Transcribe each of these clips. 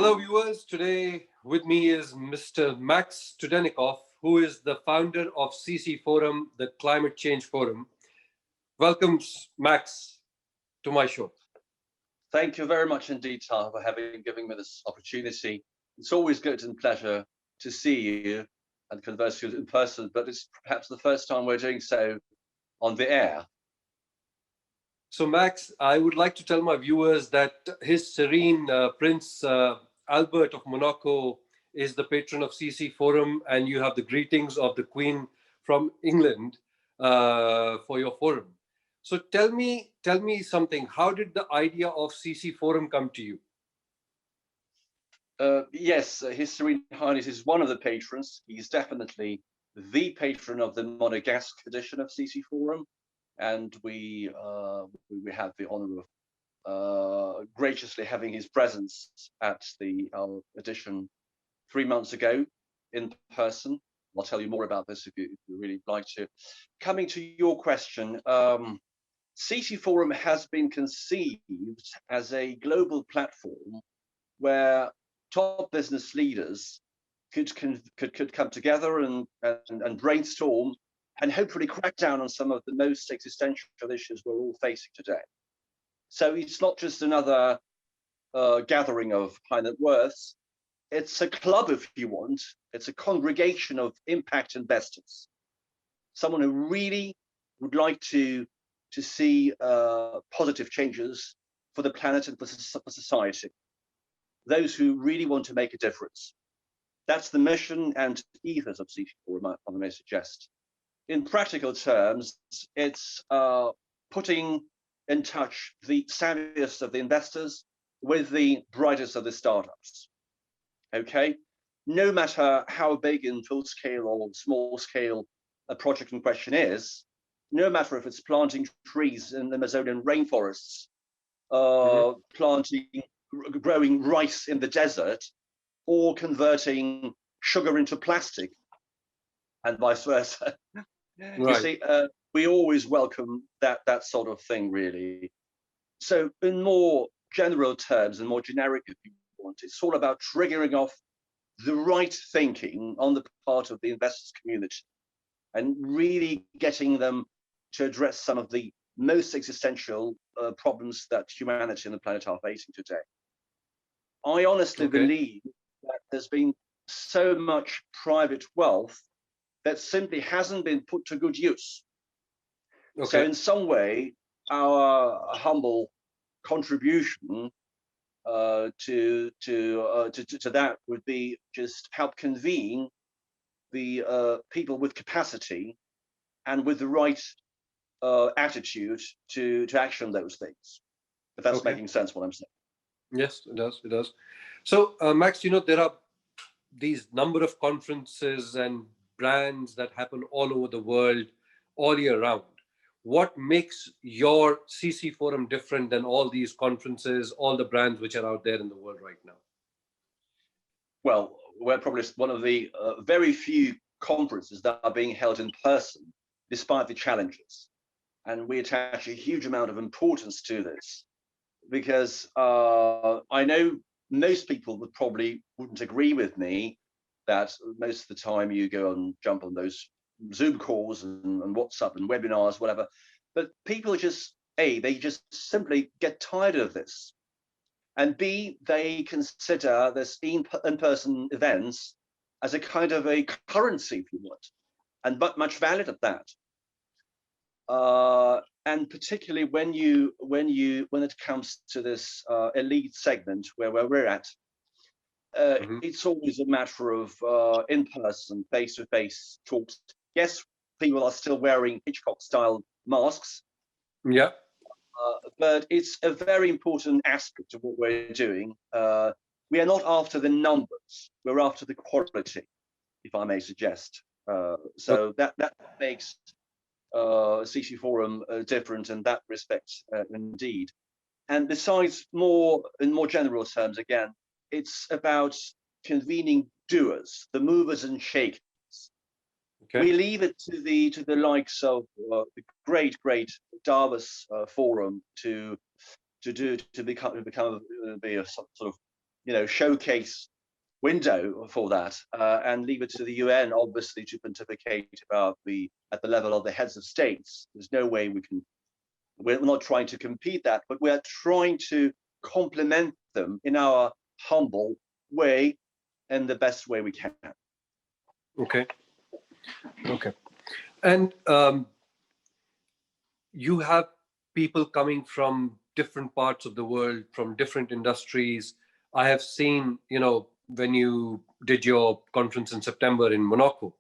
Hello, viewers. Today with me is Mr. Max Studennikoff, who is the founder of CC Forum, the Climate Change Forum. Welcome, Max, to my show. Thank you very much indeed, Taha, for giving me this opportunity. It's always good and pleasure to see you and converse with you in person, but it's perhaps the first time we're doing so on the air. So, Max, I would like to tell my viewers that His Serene Prince Albert of Monaco is the patron of CC Forum, and you have the greetings of the Queen from England for your forum. So tell me something. How did the idea of CC Forum come to you? Yes, His Serene Highness is one of the patrons. He's definitely the patron of the Monegasque edition of CC Forum, and we have the honour of graciously having his presence at the edition 3 months ago in person. I'll tell you more about this if you really like to. Coming to your question, CC Forum has been conceived as a global platform where top business leaders could come together and brainstorm and hopefully crack down on some of the most existential issues we're all facing today. So it's not just another gathering of high net worths. It's a club, if you want. It's a congregation of impact investors. Someone who really would like to see positive changes for the planet and for society. Those who really want to make a difference. That's the mission and ethos of CC Forum, I may suggest. In practical terms, it's putting in touch the savviest of the investors with the brightest of the startups. Okay, no matter how big in full scale or small scale a project in question is, no matter if it's planting trees in the Amazonian rainforests, growing rice in the desert, or converting sugar into plastic, and vice versa. Right. You see, we always welcome that sort of thing, really. So in more general terms and more generic, if you want, it's all about triggering off the right thinking on the part of the investors community and really getting them to address some of the most existential problems that humanity and the planet are facing today. I honestly believe that there's been so much private wealth that simply hasn't been put to good use. So in some way, our humble contribution to that would be just help convene the people with capacity and with the right attitude to action those things. If that's making sense, what I'm saying. Yes, it does. It does. So, Max, there are these number of conferences and brands that happen all over the world, all year round. What makes your CC Forum different than all these conferences, all the brands which are out there in the world right now? Well, we're probably one of the very few conferences that are being held in person, despite the challenges. And we attach a huge amount of importance to this, because I know most people wouldn't agree with me that most of the time you go and jump on those Zoom calls and WhatsApp and webinars, whatever. But people they just simply get tired of this. And B, they consider this in-person events as a kind of a currency, if you want, and but much valued at that. And particularly when it comes to this elite segment where we're at, it's always a matter of in-person, face-to-face talks. Yes, people are still wearing Hitchcock-style masks. Yeah. But it's a very important aspect of what we're doing. We are not after the numbers; we're after the quality, if I may suggest. So that makes CC Forum different in that respect, indeed. And besides, in more general terms, again, it's about convening doers, the movers and shakers. We leave it to the likes of the great Davos Forum to be a sort of showcase window for that, and leave it to the UN, obviously, to pontificate about at the level of the heads of states. There's no way we're not trying to compete that, but we're trying to complement them in our humble way and the best way we can. Okay. Okay. And you have people coming from different parts of the world, from different industries. I have seen, when you did your conference in September in Monaco,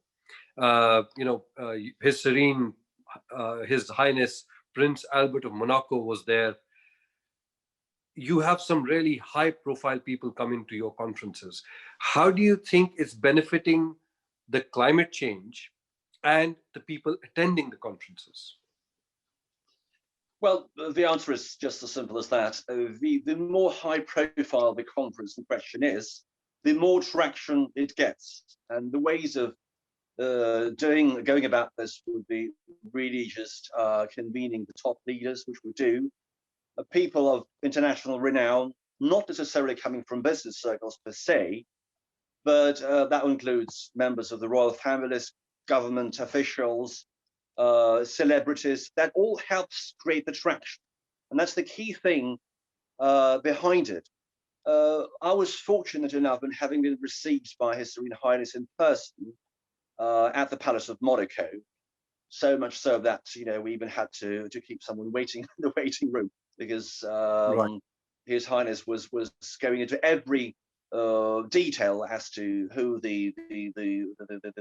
His Serene, His Highness Prince Albert of Monaco was there. You have some really high profile people coming to your conferences. How do you think it's benefiting the climate change and the people attending the conferences? Well, the answer is just as simple as that. The more high profile the conference in question is, the more traction it gets. And the ways of going about this would be really just convening the top leaders, which we do, people of international renown, not necessarily coming from business circles per se, but that includes members of the royal families, government officials, celebrities. That all helps create the traction. And that's the key thing behind it. I was fortunate enough in having been received by His Serene Highness in person at the Palace of Monaco. So much so that we even had to keep someone waiting in the waiting room, because Right. His Highness was going into every detail as to who the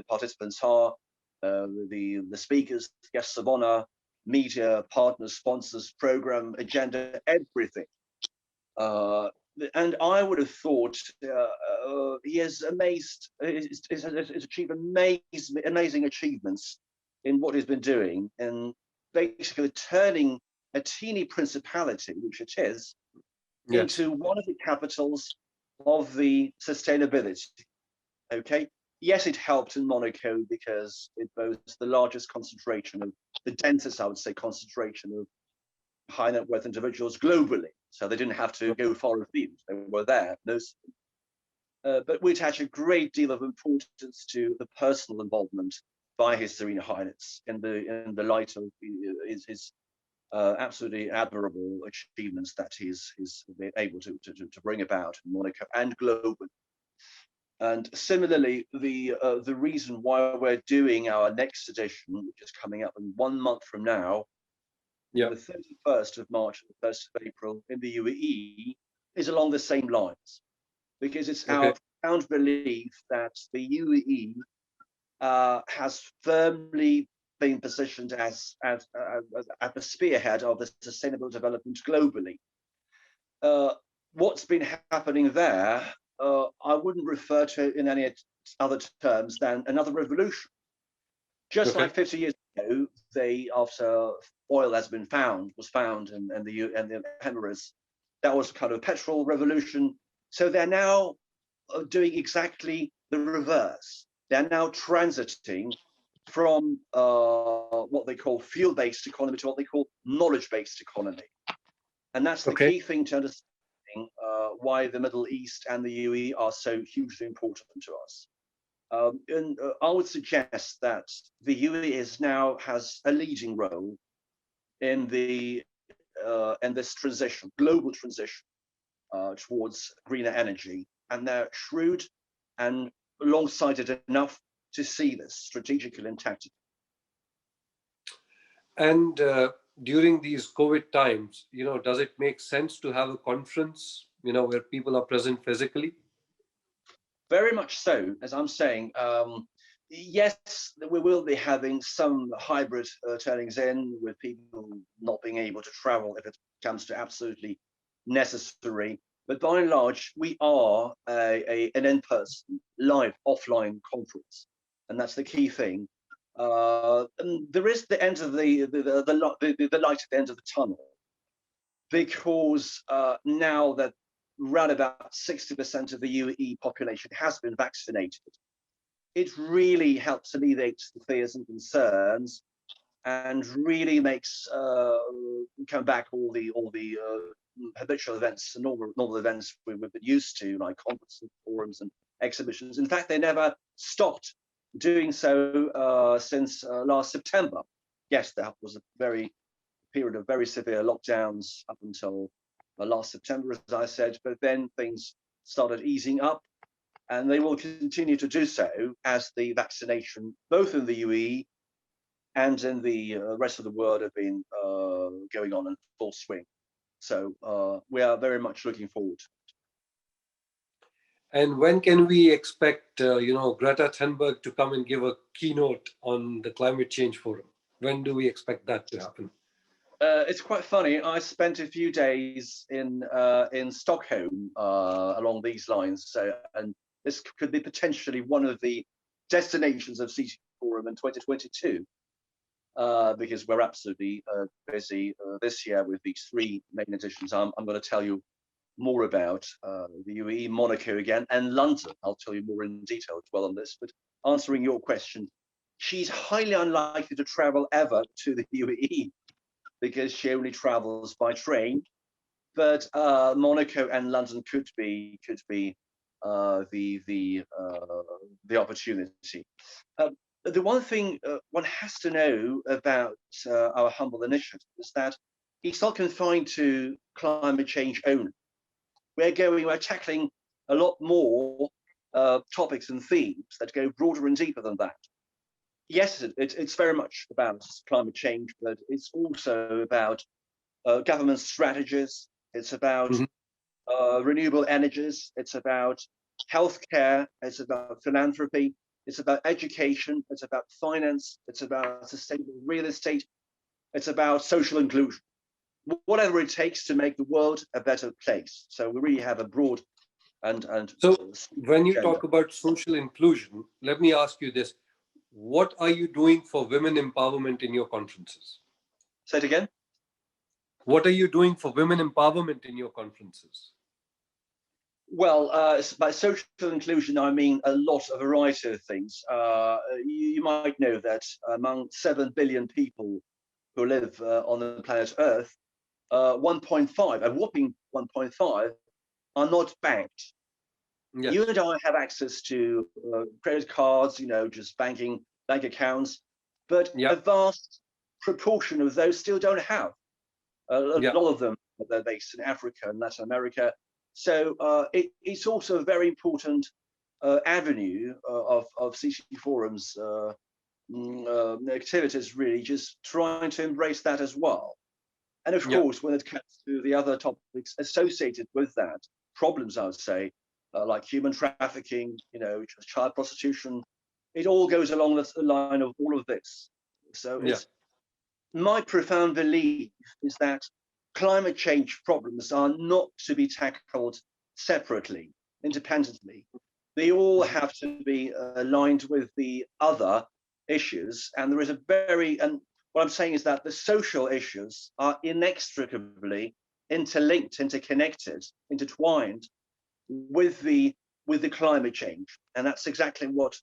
participants are, the speakers, guests of honor, media partners, sponsors, program agenda, everything. And I would have thought he has achieved amazing achievements in what he's been doing, and basically turning a teeny principality, which it is, Yes. into one of the capitals of the sustainability. Okay. Yes, it helped in Monaco because it boasts the largest concentration of the densest, I would say, concentration of high net worth individuals globally. So they didn't have to go far afield. They were there, most of them. But we attach a great deal of importance to the personal involvement by His Serene Highness in the light of his absolutely admirable achievements that he's been able to bring about in Monaco and globally. And similarly, the reason why we're doing our next edition, which is coming up in 1 month from now, Yeah. the 31st of March and the 1st of April in the UAE, is along the same lines, because it's our Okay. profound belief that the UAE has firmly been positioned as at the spearhead of the sustainable development globally. What's been happening there, I wouldn't refer to it in any other terms than another revolution. Just Okay. like 50 years ago, after oil was found in the Emirates, that was kind of a petrol revolution. So they're now doing exactly the reverse. They're now transiting from what they call fuel-based economy to what they call knowledge-based economy. And that's the Okay. key thing to understand why the Middle East and the UAE are so hugely important to us. And I would suggest that the UAE has a leading role in this transition, global transition towards greener energy, and they're shrewd and long-sighted enough to see this strategically and tactically. And during these COVID times, does it make sense to have a conference, where people are present physically? Very much so, as I'm saying. Yes, we will be having some hybrid turnings in, with people not being able to travel if it comes to absolutely necessary. But by and large, we are an in-person, live, offline conference, and that's the key thing. And there is the end of the light at the end of the tunnel, because now that around about 60% of the UAE population has been vaccinated, it really helps alleviate the fears and concerns, and really makes come back all the habitual events, normal events we've been used to, like conferences, forums, and exhibitions. In fact, they never stopped doing so since last September. Yes, that was a period of very severe lockdowns up until last September, as I said, but then things started easing up, and they will continue to do so as the vaccination, both in the UAE and in the rest of the world, have been going on in full swing. So we are very much looking forward. And when can we expect, Greta Thunberg to come and give a keynote on the Climate Change Forum? When do we expect that to happen? It's quite funny. I spent a few days in Stockholm along these lines. So, and this could be potentially one of the destinations of CC Forum in 2022, because we're absolutely busy this year with these three main editions. I'm going to tell you more about the UAE, Monaco again, and London. I'll tell you more in detail as well on this. But answering your question, she's highly unlikely to travel ever to the UAE because she only travels by train. But Monaco and London could be the opportunity. The one thing one has to know about our humble initiative is that it's not confined to climate change only. We're tackling a lot more topics and themes that go broader and deeper than that. Yes, it's very much about climate change, but it's also about government strategies. It's about renewable energies. It's about healthcare. It's about philanthropy. It's about education. It's about finance. It's about sustainable real estate. It's about social inclusion. Whatever it takes to make the world a better place. So we really have a broad and so when you talk about social inclusion, let me ask you this: what are you doing for women empowerment in your conferences? Say it again. What are you doing for women empowerment in your conferences? Well, by social inclusion, I mean a variety of things. You might know that among 7 billion people who live on the planet Earth, 1.5, a whopping 1.5, are not banked. Yes. You and I have access to credit cards, just bank accounts, but a vast proportion of those still don't have. A lot of them, they're based in Africa and Latin America. So it's also a very important avenue of CC Forum's activities, really just trying to embrace that as well. And of course, when it comes to the other topics associated with that, problems, I would say, like human trafficking, child prostitution, it all goes along the line of all of this. So it's my profound belief is that climate change problems are not to be tackled separately, independently. They all have to be aligned with the other issues. And there is and what I'm saying is that the social issues are inextricably interlinked, interconnected, intertwined with the climate change. And that's exactly what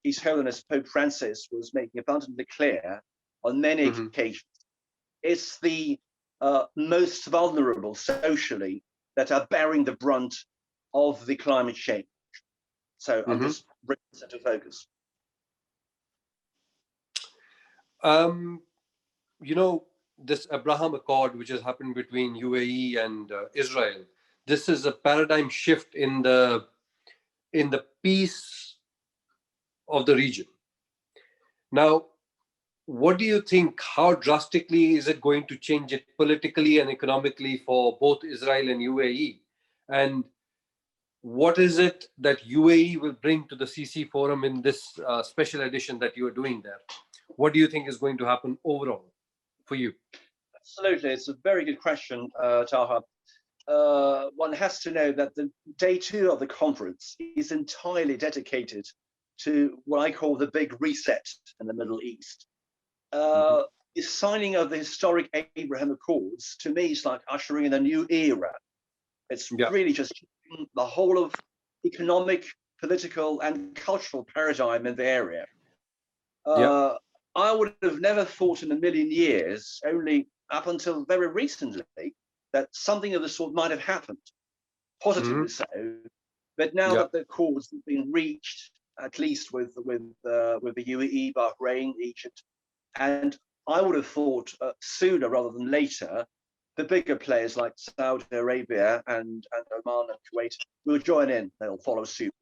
His Holiness Pope Francis was making abundantly clear on many occasions. It's the most vulnerable socially that are bearing the brunt of the climate change. So I'm just bringing this into focus. This Abraham Accord, which has happened between UAE and Israel, this is a paradigm shift in the peace of the region. Now, what do you think? How drastically is it going to change it politically and economically for both Israel and UAE? And what is it that UAE will bring to the CC Forum in this special edition that you are doing there? What do you think is going to happen overall for you? Absolutely. It's a very good question, Taha. One has to know that the day 2 of the conference is entirely dedicated to what I call the big reset in the Middle East. The signing of the historic Abraham Accords, to me, is like ushering in a new era. It's really just the whole of economic, political, and cultural paradigm in the area. I would have never thought in a million years, only up until very recently that something of the sort might have happened, positively so. But now that the accords have been reached, at least with the UAE, Bahrain, Egypt, and I would have thought sooner rather than later, the bigger players like Saudi Arabia and Oman and Kuwait will join in. They'll follow suit.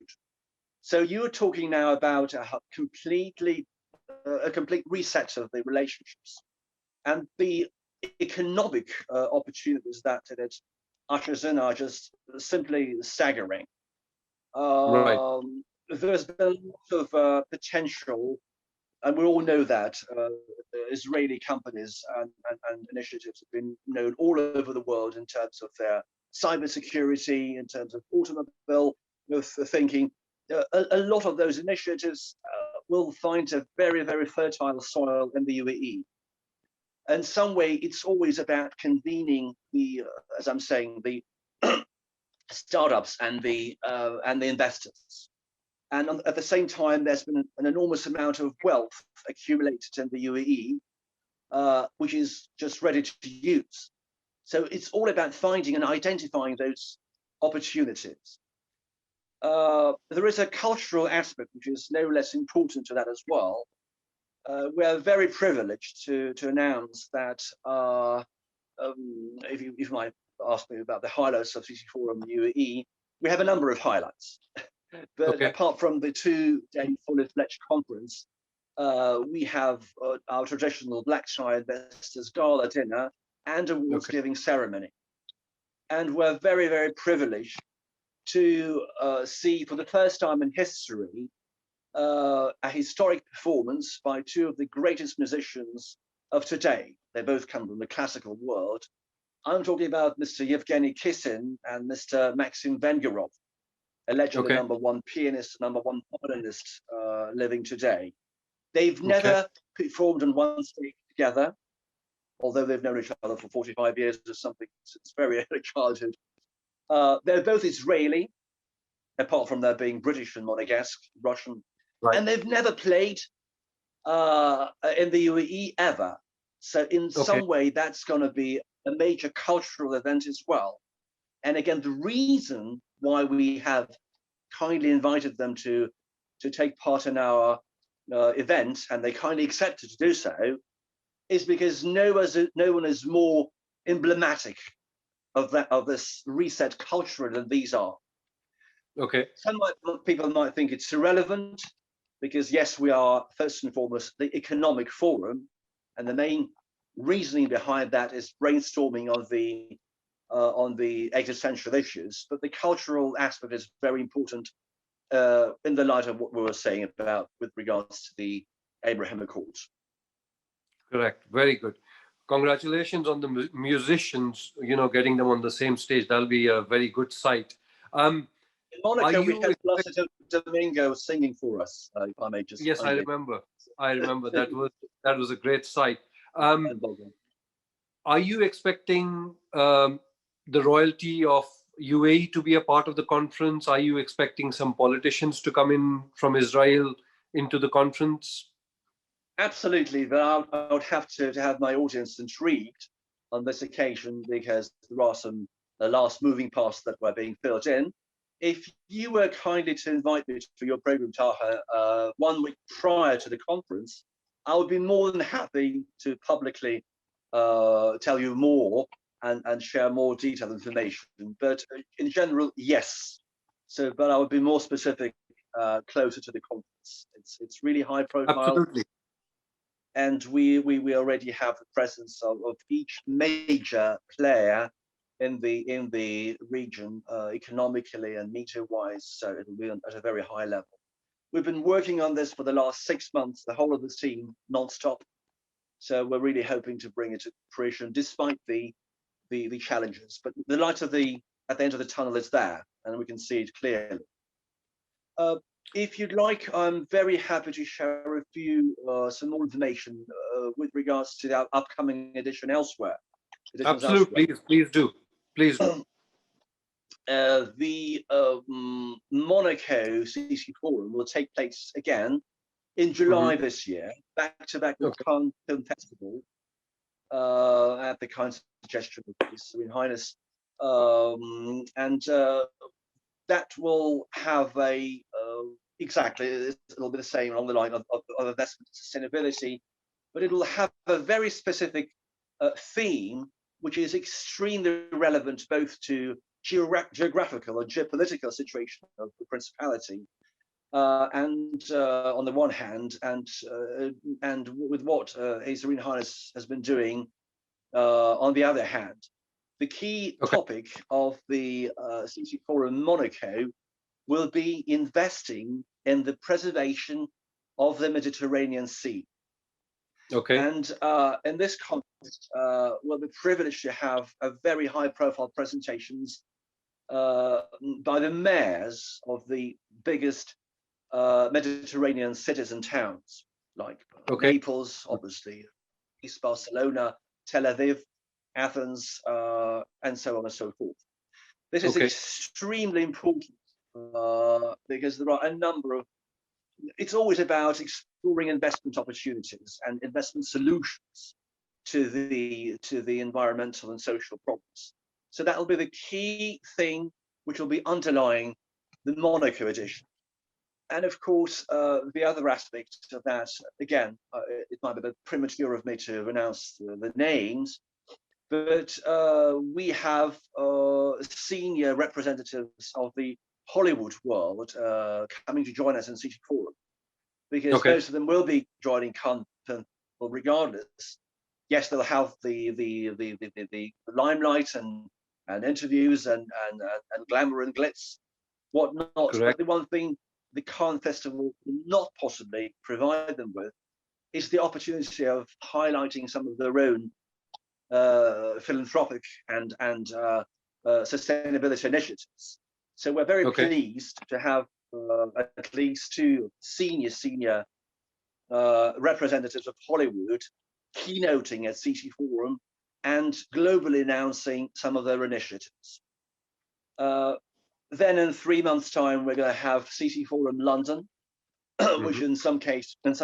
So you're talking now about a complete reset of the relationships and the economic opportunities that it ushers in are just simply staggering. There's been a lot of potential, and we all know that Israeli companies and initiatives have been known all over the world in terms of their cybersecurity, in terms of automobile thinking. A lot of those initiatives will find a very, very fertile soil in the UAE. In some way, it's always about convening the, as I'm saying, the startups and the investors. And at the same time, there's been an enormous amount of wealth accumulated in the UAE, which is just ready to use. So it's all about finding and identifying those opportunities. There is a cultural aspect which is no less important to that as well. We're very privileged to announce that, if you might ask me about the highlights of CC Forum UAE, we have a number of highlights. But apart from the 2-day fully-fledged conference, we have our traditional Black Tie Investors Gala dinner and awards-giving ceremony. And we're very, very privileged to see for the first time in history a historic performance by two of the greatest musicians of today. They both come from the classical world. I'm talking about Mr. Yevgeny Kissin and Mr. Maxim Vengerov, allegedly #1 pianist, #1 violinist living today. They've never performed on one stage together, although they've known each other for 45 years or something since very early childhood. They're both Israeli, apart from their being British and Monegasque, Russian. And they've never played in the UAE ever. So in some way, that's going to be a major cultural event as well. And again, the reason why we have kindly invited them to take part in our event, and they kindly accepted to do so, is because no one is more emblematic of this reset culture than these are. Some people might think it's irrelevant because yes, we are first and foremost the economic forum, and the main reasoning behind that is brainstorming on the existential issues. But the cultural aspect is very important in the light of what we were saying about with regards to the Abraham Accords. Correct. Very good. Congratulations on the musicians, getting them on the same stage. That'll be a very good sight. In Monaco, we had Placido Domingo singing for us, if I may just. Yes, I remember. That was a great sight. Are you expecting the royalty of UAE to be a part of the conference? Are you expecting some politicians to come in from Israel into the conference? Absolutely, but I would have to have my audience intrigued on this occasion because there are some last moving parts that were being filled in. If you were kindly to invite me to your program, Taha, 1 week prior to the conference, I would be more than happy to publicly tell you more and share more detailed information. But in general, yes. So, but I would be more specific closer to the conference. It's really high profile. Absolutely. And we already have the presence of each major player in the region, economically and meter-wise. So it'll be at a very high level. We've been working on this for the last 6 months, the whole of the team, non-stop. So we're really hoping to bring it to fruition, despite the challenges. But the light at the end of the tunnel is there, and we can see it clearly. If you'd like, I'm very happy to share a few some more information with regards to our upcoming edition elsewhere. Absolutely, please do. Please do. The Monaco CC Forum will take place again in July this year, back to back with Cannes Film Festival. at the kind suggestion of His Serene Highness, and that will have exactly, it'll be the same along the line of investment sustainability, but it'll have a very specific theme, which is extremely relevant both to geographical and geopolitical situation of the Principality, and on the one hand, and with what His Serene Highness has been doing on the other hand. The key topic of the CC Forum Monaco will be investing in the preservation of the Mediterranean Sea. And in this context, we'll be privileged to have a very high-profile presentations by the mayors of the biggest Mediterranean cities and towns, like Naples, obviously, East Barcelona, Tel Aviv, Athens, and so on and so forth. This is extremely important because there are a number of, it's always about exploring investment opportunities and investment solutions to the environmental and social problems. So that will be the key thing which will be underlying the Monaco edition. And of course, the other aspect of that, again, it might be a bit premature of me to announce the names, but we have senior representatives of the Hollywood world coming to join us in CC Forum, because most of them will be joining content, well, regardless. Yes, they'll have the limelight and interviews and glamour and glitz, whatnot. But the one thing the Cannes Festival will not possibly provide them with is the opportunity of highlighting some of their own philanthropic and sustainability initiatives. So we're very pleased to have at least two senior representatives of Hollywood keynoting at CC Forum and globally announcing some of their initiatives. Then in 3 months' time, we're going to have CC Forum London, which in some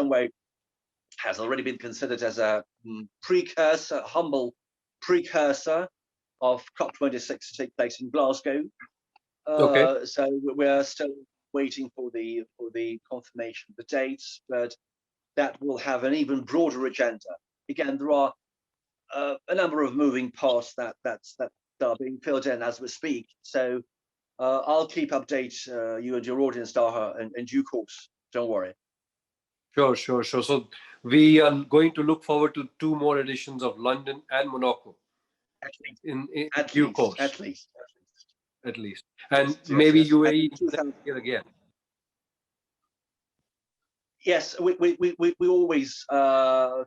way has already been considered as a precursor, humble precursor of COP26 to take place in Glasgow. So we're still waiting for the confirmation of the dates, but that will have an even broader agenda. Again, there are a number of moving parts that are being filled in as we speak. So I'll keep update you and your audience, Taha, in due course. Don't worry. Sure. So we are going to look forward to 2 more editions of London and Monaco. In due course. At least. And yes, maybe UAE again. Yes, we always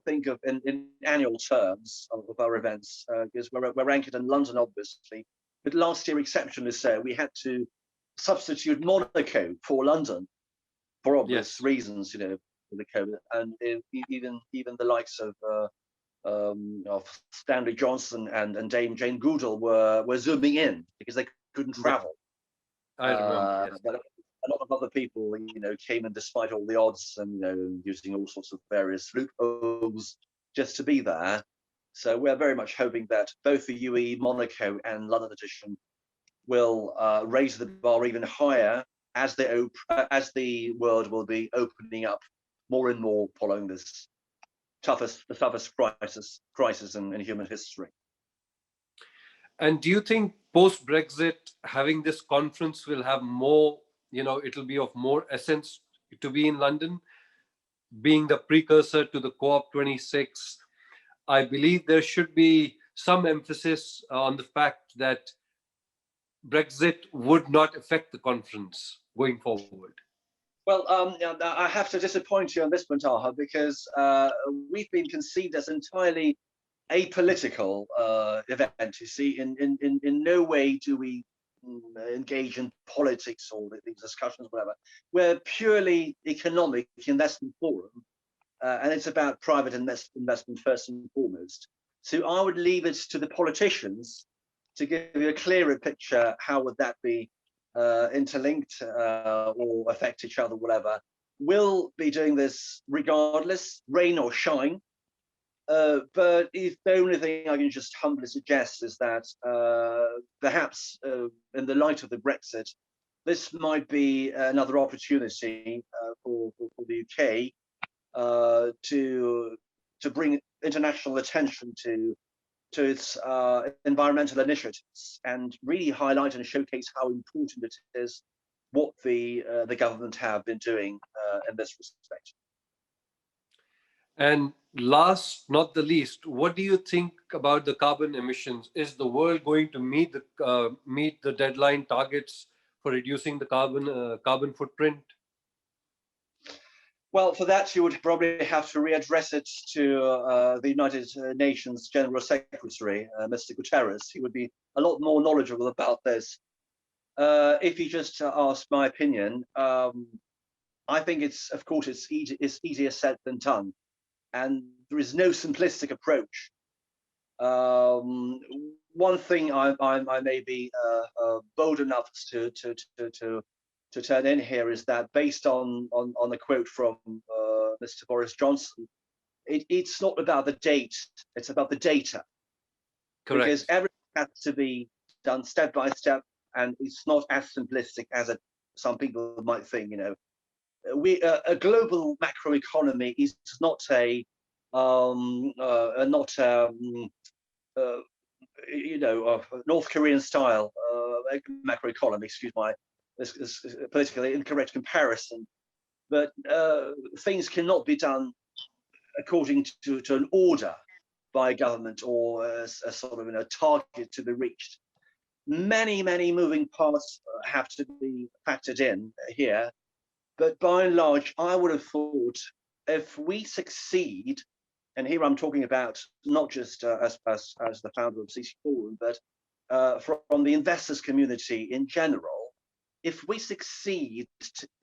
think of in annual terms of our events, because we're anchored in London, obviously. But last year, exceptionally so, we had to substitute Monaco for London for obvious reasons, for the COVID, and even the likes of Stanley Johnson and Dame Jane Goodall were zooming in because they couldn't travel. I remember. But a lot of other people, came in despite all the odds and using all sorts of various loopholes just to be there. So we're very much hoping that both the UAE, Monaco, and London edition will raise the bar even higher as the world will be opening up more and more following this the toughest crisis in human history. And do you think post-Brexit, having this conference will have more, it'll be of more essence to be in London, being the precursor to the COP26? I believe there should be some emphasis on the fact that Brexit would not affect the conference going forward. Well, I have to disappoint you on this one, Taha, because we've been conceived as entirely apolitical event. You see, in no way do we engage in politics or these discussions, whatever. We're purely economic investment forum, and it's about private investment first and foremost. So I would leave it to the politicians to give you a clearer picture. How would that be interlinked or affect each other, whatever. We'll be doing this regardless, rain or shine. But if the only thing I can just humbly suggest is that perhaps in the light of the Brexit, this might be another opportunity for the UK to bring international attention to its environmental initiatives and really highlight and showcase how important it is what the government have been doing in this respect. And last, not the least, what do you think about the carbon emissions? Is the world going to meet the deadline targets for reducing the carbon footprint? Well, for that, you would probably have to readdress it to the United Nations General Secretary, Mr. Guterres. He would be a lot more knowledgeable about this. If you just ask my opinion, I think of course, it's easier said than done. And there is no simplistic approach. One thing I may be bold enough to turn in here is that based on a quote from Mr. Boris Johnson, it's not about the date, it's about the data. Correct. Because everything has to be done step by step, and it's not as simplistic as some people might think. You know, a global macroeconomy is not a North Korean style macroeconomy. Excuse my this politically incorrect comparison, but things cannot be done according to an order by a government or a sort of target to be reached. Many moving parts have to be factored in here, but by and large, I would have thought if we succeed, and here I'm talking about not just as the founder of CC Forum, but from the investors community in general, if we succeed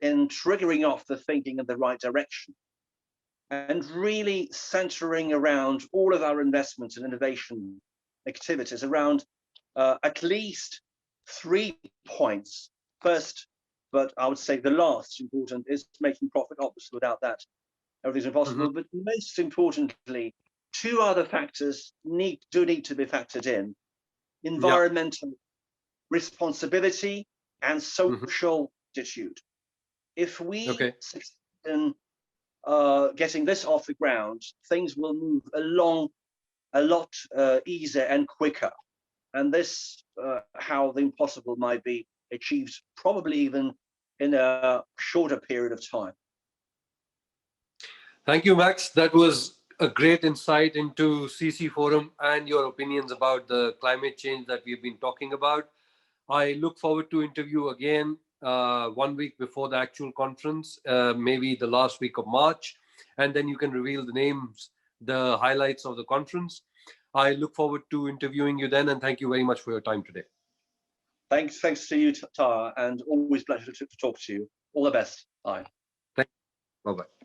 in triggering off the thinking in the right direction and really centering around all of our investments and innovation activities around at least 3 points. First, but I would say the last important, is making profit. Obviously, without that, everything's impossible. But most importantly, 2 other factors need to be factored in: environmental responsibility and social attitude. If we succeed in getting this off the ground, things will move along a lot easier and quicker. And this, how the impossible might be achieved, probably even in a shorter period of time. Thank you, Max. That was a great insight into CC Forum and your opinions about the climate change that we've been talking about. I look forward to interview again 1 week before the actual conference, maybe the last week of March, and then you can reveal the names, the highlights of the conference. I look forward to interviewing you then, and thank you very much for your time today. Thanks to you, Taha, and always pleasure to talk to you. All the best. Bye. Thank you. Bye-bye.